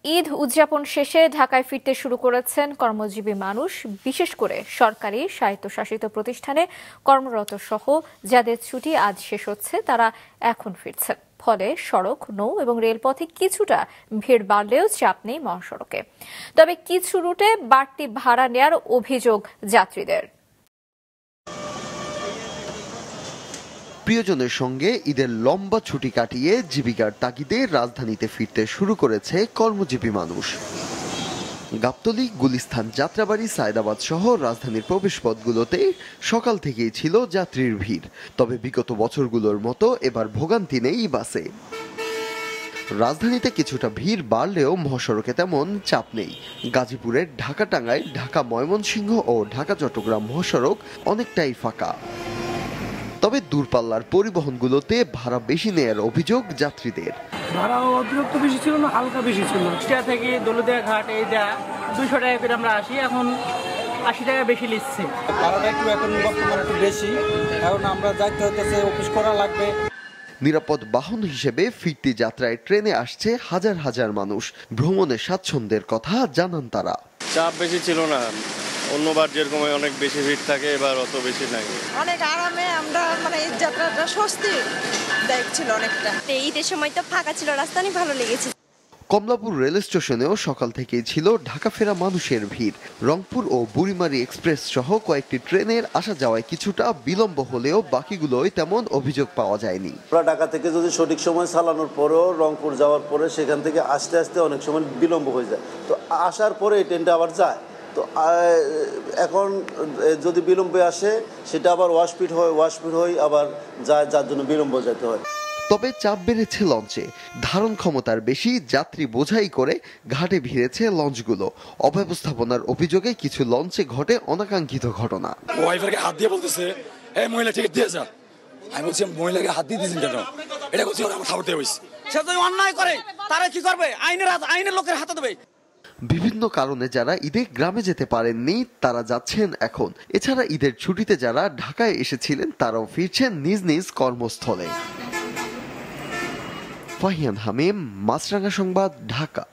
ঈদ উদযাপন শেষে ঢাকায় ফিরতে শুরু করেছেন কর্মজীবী মানুষ, বিশেষ করে সরকারি স্বায়ত্তশাসিত প্রতিষ্ঠানে কর্মরত সহ যাদের ছুটি আজ শেষ হচ্ছে তারা এখন ফিরছেন। ফলে সড়ক, নৌ এবং রেলপথে কিছুটা ভিড় বাড়লেও চাপ নেই মহাসড়কে। তবে কিছু রুটে বাড়তি ভাড়া নেয়ার অভিযোগ যাত্রীদের। প্রিয়জনের সঙ্গে ঈদের লম্বা ছুটি কাটিয়ে জীবিকার তাগিদে রাজধানীতে ফিরতে শুরু করেছে কর্মজীবী মানুষ। গাবতলী, গুলিস্তান, যাত্রাবাড়ি, সায়দাবাদ সহ রাজধানীর প্রবেশপথগুলোতে সকাল থেকেই ছিল যাত্রীর ভিড়। তবে বিগত বছরগুলোর মতো এবার ভোগান্তি নেই বাসে। রাজধানীতে কিছুটা ভিড় বাড়লেও মহাসড়কে তেমন চাপ নেই। গাজীপুরের ঢাকা-টাঙ্গাইল, ঢাকা-ময়মনসিংহ ও ঢাকা-চট্টগ্রাম মহাসড়ক অনেকটাই ফাঁকা। তবে দূরপাল্লার পরিবহনগুলোতে ভাড়া বেশি নেয়ার অভিযোগ যাত্রীদের। ভাড়া অতিরিক্ত বেশি ছিল না, হালকা বেশি ছিল। কুষ্টিয়া থেকে দৌলতদিয়া ঘাট এই 200 টাকা করে আমরা আসি, এখন 80 টাকা বেশি নিচ্ছে। ভাড়াটা একটু এখন বর্তমানে একটু বেশি, এখন আমরা যাইতে হইতেছে, অফিস করা লাগবে। নিরাপদ বাহন হিসেবে ফিরতি যাত্রায় ট্রেনে আসছে হাজার হাজার মানুষ। ভ্রমণের স্বাচ্ছন্দ্যের কথা জানান তারা। চাপ বেশি ছিল না, অন্যবার যেরকম অনেক বেশি ভিড় থাকে, এবার অত বেশি নাই। অনেক আরামে আমরা এই যাত্রাটা স্বস্তি দেখছিল অনেকটা। ঈদের সময় তো ফাঁকা ছিল, রাস্তা অনেক ভালো লেগেছে। কমলাপুর রেল স্টেশনেও সকাল থেকেই ছিল ঢাকা ফেরা মানুষের ভিড়। রংপুর ও বুড়িমারি এক্সপ্রেস সহ কয়েকটি ট্রেনের আসা যাওয়ায় কিছুটা বিলম্ব হলেও বাকিগুলোই তেমন অভিযোগ পাওয়া যায়নি। ঢাকা থেকে যদি সঠিক সময় চালানোর পরেও রংপুর যাওয়ার পরে সেখান থেকে আসতে আসতে অনেক সময় বিলম্ব হয়ে যায়, তো আসার পরে এই ট্রেনটা আবার যায়। তো এখন যদি বিলম্বে আসে সেটা আবার ওয়াশপিট হয় আবার যায়, যার জন্য বিলম্ব যেতে হয়। তবে চাপ বেড়েছে লঞ্চে। ধারণ ক্ষমতার বেশি যাত্রী বোঝাই করে ঘাটে ভিড়েছে লঞ্চগুলো। অব্যবস্থাপনার অভিযোগে কিছু লঞ্চে ঘটে অনাকাঙ্ক্ষিত ঘটনা। ওয়াইফারকে হাত দিয়ে বলতেছে, এই মহিলা টিকিট দিয়ে যা। আমি বলছি মহিলাকে হাত দিয়ে দিয়েছেন কেন? এটা বলছি আমার খাবারতে হয়েছে। সে যদি অন্যায় করে তারা কি করবে? আইনের লোকের হাতে দেবে। বিভিন্ন কারণে যারা ঈদে গ্রামে যেতে পারেননি তারা যাচ্ছেন এখন। এছাড়া ঈদের ছুটিতে যারা ঢাকায় এসেছিলেন তারাও ফিরছেন নিজ নিজ কর্মস্থলে। ফাহিয়ান হামিম, মাছরাঙা সংবাদ, ঢাকা।